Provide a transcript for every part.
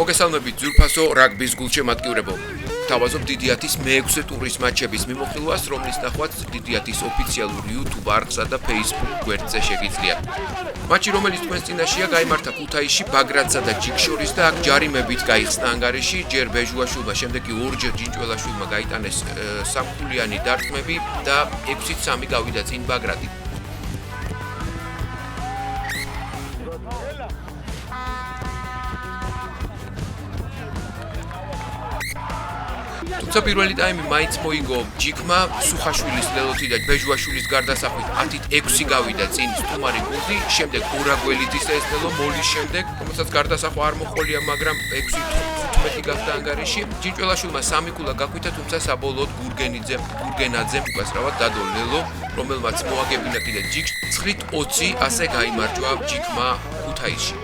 მოგესალმებით ძვირფასო რაგბის გულშემატკივრებო. Თავაზობ დიდიათის მე-6 ტურის მატჩების მიმოხილვას, რომლის ნახვაც დიდიათის ოფიციალურ YouTube არხსა და Facebook გვერდზე შეგიძლიათ. მატჩი, რომელიც თქვენს წინაშეა, გაიმართა ქუთაისში, ბაგრატსა და ჯიქ შორის და აქ ჯარიმებით გაიხსნა ანგარიში. ჯერ ბეჟუაშვილმა, შემდეგ კი ორჯერ ჯინჭველაშვილმა გაიტანეს სამხულიანი დარტყმები და 6-3 გავიდა წინ ბაგრატი. თუმცა პირველი ტაიმი მაინც მოიგო ჯიქმა, სუხაშვილის ლელოთი და ბეჟუაშვილის გარდასახვით 10-6 გავიდა წინ სტუმარი გუნდი, შემდეგ გურაგველიძის ესტელო მოლის შემდეგ, რომელსაც გარდასახვა არ მოჰყოლია, მაგრამ 6-15 გახდა ანგარიში. ჯინჭველაშვილმა 3 ქულა გაქვითა, თუმცა საბოლოოდ გურგენაძემ უკასრავად დადო ლელო, რომელმაც მოაგებინა კიდე ჯიქს 9-20 ასე გაიმარჯვა ჯიქმა ქუთაისში.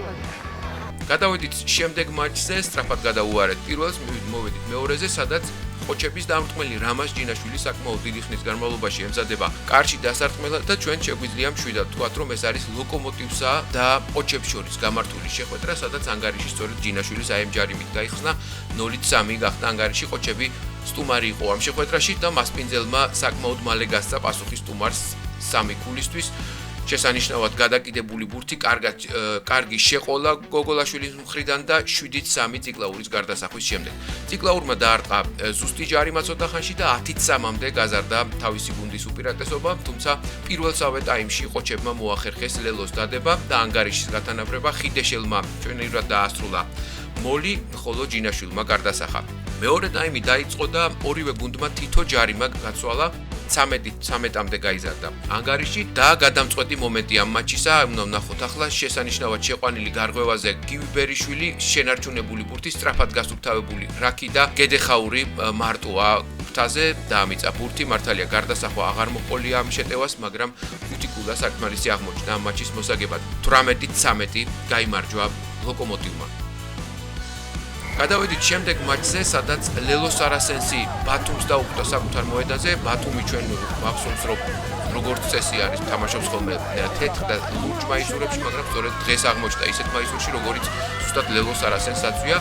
გადავედით შემდეგ მატჩზე, სწრაფად გადავუარეთ პირველს, მოვედით მეორეზე, სადაც ყოჩების დამრტყმელი რამაზ ჯინაშვილი საკმაოდ დიდი ხნის განმავლობაში ემზადება კარში დასარტყმელად და ჩვენ შეგვიძლია მშვიდად ვთქვათ, რომ ეს არის ლოკომოტივსა და ყოჩებს შორის გამართული შეხვედრა, სადაც ანგარიში სწორედ ჯინაშვილის აი ამ ჯარიმით გაიხსნა 0-3 გახდა ანგარიში. ყოჩები სტუმარი იყო ამ შეხვედრაში და მასპინძელმა საკმაოდ მალე გასცა პასუხი სტუმარს 3 ქულისთვის. შესანიშნავად გადაკიდებული ბურთი კარგი შეყოლა გოგოლაშვილის მხრიდან და 7-3 ციკლაურის გარდასახვის შემდეგ. ციკლაურმა დაარტყა ზუსტი ჯარიმა ცოტა ხანში და 10-3-მდე გაზარდა თავისი გუნდის უპირატესობა, თუმცა პირველსავე ტაიმში ყოჩებმა მოახერხეს ლელოს დადება და ანგარიშის გათანაბრება. ხიდეშელმა ჩვენივრად დაასრულა მოლი, ხოლო ჯინაშვილმა გარდასახა. მეორე ტაიმი დაიწყო და ორივე გუნდმა თითო ჯარიმა გაცვალა. 13-13-მდე გაიზარდა ანგარიში და გადამწყვეტი მომენტი ამ მატჩისა. უნდა ვნახოთ ახლა შესანიშნავად შეყვანილი გარღვევაზე გივი ბერიშვილი, შენარჩუნებული ბურთი, სწრაფად გასუფთავებული რაკი და გედეხაური მარტოა ფრთაზე დაამიწა ბურთი. მართალია გარდასახვა აღარ მოჰყოლია ამ შეტევას, მაგრამ 5 ქულა საკმარისი აღმოჩნდა ამ მატჩის მოსაგებად. 18-13 გაიმარჯვა ლოკომოტივმა. გადავედით შემდეგ მატჩზე, სადაც ლელო სარასენსი ბათუმს დაუკვდა საკუთარ მოედანზე. ბათუმი ჩვენ მახსოვს, რომ როგორც წესი არის თამაშობს ხოლმე თეთრ და ლურჯ მაისურებში, მაგრამ სწორედ დღეს აღმოჩნდა ისეთ მაისურში, როგორიც ზუსტად ლელო სარასენს აწვია.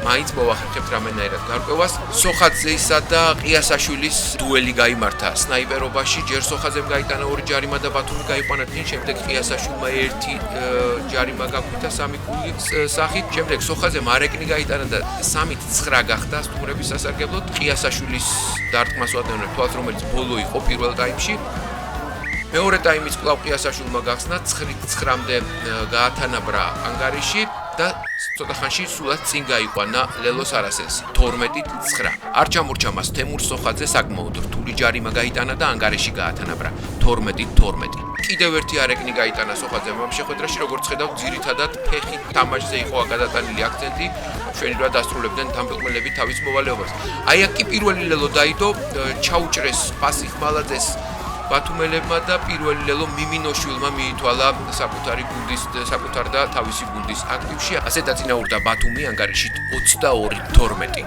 მაინც მოვახერხებთ რამენაირად გარკვევას. სოხაძეისა და ყიასაშვილის დუელი გაიმართა სნაიპერობაში. ჯერ სოხაძემ გაიტანა 2 ჯარიმა და ბათუმი გაიყვანა წინ, შემდეგ ყიასაშვილმა 1 ჯარიმა გაქვითა 3 ქულის სახით. შემდეგ სოხაძემ არეკნი გაიტანა და 3-9 გახდა სტუმრების სასარგებლოდ. ყიასაშვილის დარტყმას ვადევნებ თვალს, რომელიც ბოლო იყო პირველ ტაიმში. მეორე ტაიმის კვლავ ყიასაშვილმა გახსნა 9-9-მდე გაათანაბრა ანგარიში და ცოტა ხანში სულად წინ გაიყვანა ლელო სარასენსი 12-9. არ ჩამორჩა მას თემურ სოხაძე, საკმაოდ რთული ჯარიმა გაიტანა და ანგარიში გაათანაბრა 12-12. კიდევ ერთი არეკნი გაიტანა სოხაძემ ამ შეხვედრაში, როგორც ხედავთ, ძირითადად ფეხით თამაშზე იყო გადატანილი აქცენტი. ჩვენივრად დასრულებდნენ დამპყრობლები თავის მოვალეობას. აი აქ კი პირველი ლელო დაიდო, ჩაუჭრეს პასი ხმალაძეს ბათუმელებმა და პირველი ლელო მიმინოშვილმა მიითვალა საკუთარ და თავისი გუნდის აქტივში. ასე დაწინაურდა ბათუმი ანგარიშით 22-12.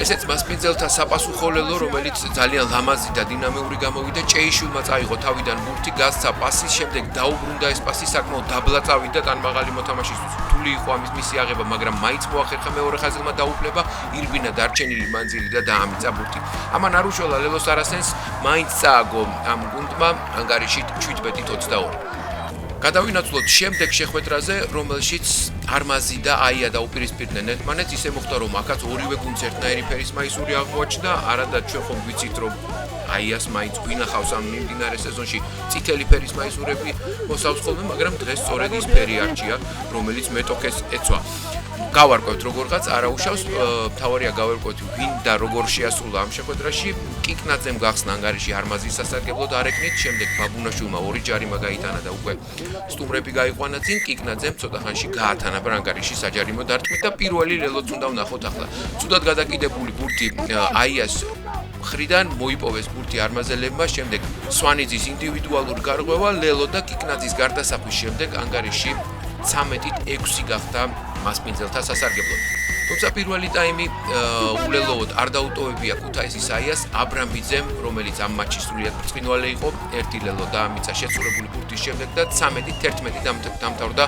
ესეც მასპინძელთა საპასუხო ლელო, რომელიც ძალიან ლამაზი და დინამიური გამოვიდა. ჭეიშვილმა წაიღო თავიდან ბურთი, გასცა პასის, შემდეგ დაუბრუნდა ეს პასი, საკმაოდ დაბლა წავიდა ტანმაღალი მოთამაშისთვის. რთული იყო ამის მისი აღება, მაგრამ მაინც მოახერხა მეორე ხაზილმა დაუფლება, ირბინა დარჩენილი მანძილი და დაამიწა ბურთი. ამან არ უშველა ლელო სარასენს, მაინც წააგო ამ გუნდმა ანგარიშით 17-22. გადავინაცვლოთ შემდეგ შეხვედრაზე, რომელშიც არმაზი და აია დაუპირისპირდნენ ერთმანეთს. ისე მოხდა, რომ აქაც ორივე გუნდს ერთნაირი ფერის მაისური აღმოაჩნდა. არადა ჩვენ ხომ ვიცით, რომ აიას მაინც გვინახავს ამ მიმდინარე სეზონში წითელი ფერის მაისურები მოსავს ხოლმე, მაგრამ დღეს სწორედ ის ფერი არჩია, რომელიც მეტოქეს ეცვა. გავარკვევთ როგორღაც არაუშავს, თავარია გავარკვევთ ვინ და როგორ შეასრულა ამ შეხვედრაში. კიკნაძემ გახსნა ანგარიში არმაზის სასარგებლოდ არეკნით, შემდეგ ბაბუნაშვილმა 2 ჯარიმა გაიტანა და უკვე სტუმრები გაიყვანა წინ. კიკნაძემ ცოტა ხანში გაათანაბრა ანგარიში საჯარიმო დარტყმით და პირველი ლელოც უნდა ვნახოთ ახლა. ცუდად გადაკიდებული ბურთი აიას მხრიდან მოიპოვეს ბურთი არმაზელებმა, შემდეგ სვანიძის ინდივიდუალური გარღვევა, ლელო და კიკნაძის გარდასახვის შემდეგ ანგარიში 13-6 გახდა მასპინძელთა სასარგებლოდ. თუმცა პირველი ტაიმი ულელოოდ არ დაუტოვებია ქუთაისის აიას. აბრამიძემ, რომელიც ამ მატჩის სრულიად ბრწყინვალე იყო, 1 ლელო დაამიცა შეცურებული ბურთის შემდეგ და 13-11 დამთავრდა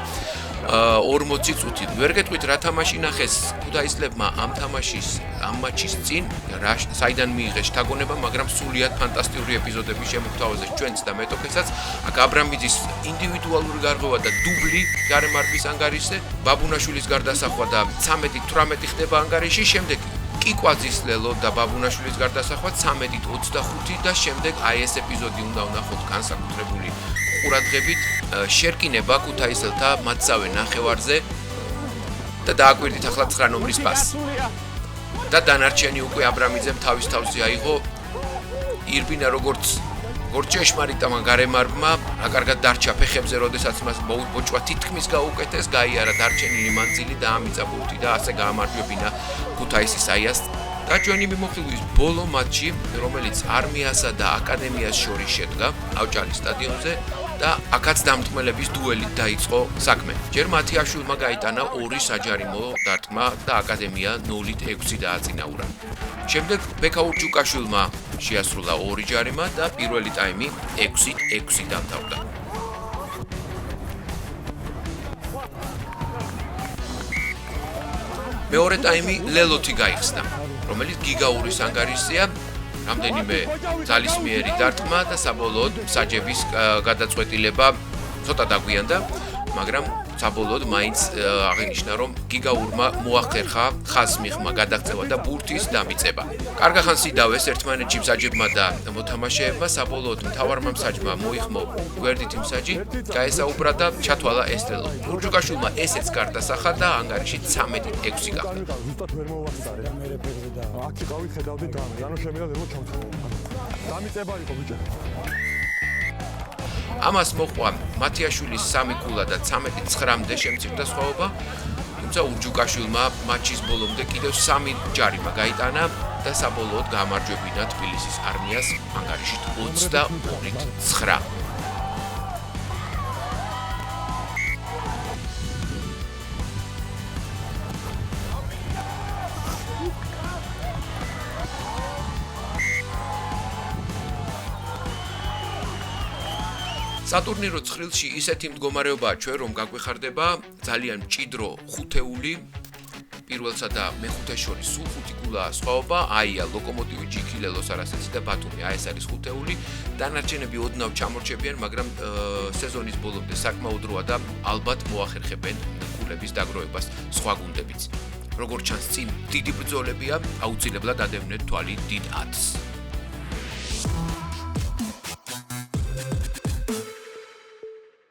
40 წუთი. ვერ გეტყვით რა თამაში ნახეს ქუთაისლებმა ამ მატჩის წინ, საიდან მიიღეს შთაგონება, მაგრამ სულიად ფანტასტიკური ეპიზოდები შემოგთავაზეს ჩვენც და მეტოქესაც. აქ აბრამიძის ინდივიდუალური გარღვევა და დუბლი გარემარბის ანგარიშზე, ბაბუნაშვილის გარდასახვა და 13-18 ხდება ანგარიში, შემდეგ კიკვაძის ლელო და ბაბუნაშვილის გარდასახვა 13-25 და შემდეგ აი ეს ეპიზოდი უნდა ვნახოთ განსაკუთრებული ყურადღებით შერკინება ქუთაისელთა მათსავე ნახევარზე და დააკვირდით ახლა 9 ნომრის პასი. და დანარჩენი უკვე აბრამიძემ თავის თავზე აიღო. ირბინა როგორც ჭეშმარიტმა გარემარბმა აკარგად დარჩა ფეხებზე, როდესაც მას ბოჭვა თითქმის გაუკეთეს, გაიარა დარჩენილი მანძილი და ამიწა ბურთი და ასე გაამარჯვებინა ქუთაისის აიას. და ჩვენი მიმოხილვის ბოლო მატჩი, რომელიც არმიასა და აკადემიას შორის შედგა ავჭალის სტადიონზე და აქაც დამთმელების დუელით დაიწყო საქმე. ჯერ მათიაშვილმა გაიტანა 2 საჯარიმო დარტყმა და აკადემია 0-6 დააწინაურა. შემდეგ ბექა ურჯუკაშვილმა შეასრულა 2 ჯარიმა და პირველი ტაიმი 6-6 დამთავრდა. მეორე ტაიმი ლელოთი გაიხსნა, რომელიც გიგაურის ანგარიშზეა. რამდენიმე ძალისმიერი დარტყმა და საბოლოოდ საჯების გადაწყვეტილება ცოტა დაგვიანდა, მაგრამ საბოლოოდ მაინც აღინიშნა, რომ გიგაურმა მოახერხა ხაზმიღმა გადაღწევა და ბურთის დამიწება. კარგა ხანს იდავეს ერთმანეთში მსაჯებმა და მოთამაშეებმა, საბოლოოდ მთავარმა მსაჯმა მოიხმო გვერდითი მსაჯი, გაესაუბრა და ჩათვალა ეს ლელო. ურჯუკაშვილმა ესეც გარდასახა და ანგარიში 13-6 გახდა. აქ გავიხედავდი და შემიძლია რომ ჩამწვავ. დამიწება იყო ბიჭო. ამას მოყვა მათიაშვილის 3 გოლა და 13-9-მდე შემცირდა სხვაობა, თუმცა ურჯუკაშვილმა მატჩის ბოლომდე კიდევ 3 ჯარიმა გაიტანა და საბოლოოდ გაამარჯვებინა თბილისის არმიას ანგარიშით 22-9. სატურნირო ცხრილში ისეთი მდგომარეობაა ჩვენ რომ გაგვეხარდება ძალიან მჭიდრო ხუთეული პირველსა და მეხუთეს შორის სულ 5 გოლაა სხვაობა, აია ლოკომოტივი ჯიქი ლელოს არასეცი და ბათუმი, აი ეს არის ხუთეული. დანარჩენები ოდნავ ჩამორჩებიან, მაგრამ სეზონის ბოლომდე საკმაოდ როა და ალბათ მოახერხებენ გულების დაგროვებას სხვა გუნდებიც. როგორც ჩანს, წინ დიდი ბრძოლებია, აუცილებლად ადევნეთ თვალი დიდ 10-ს.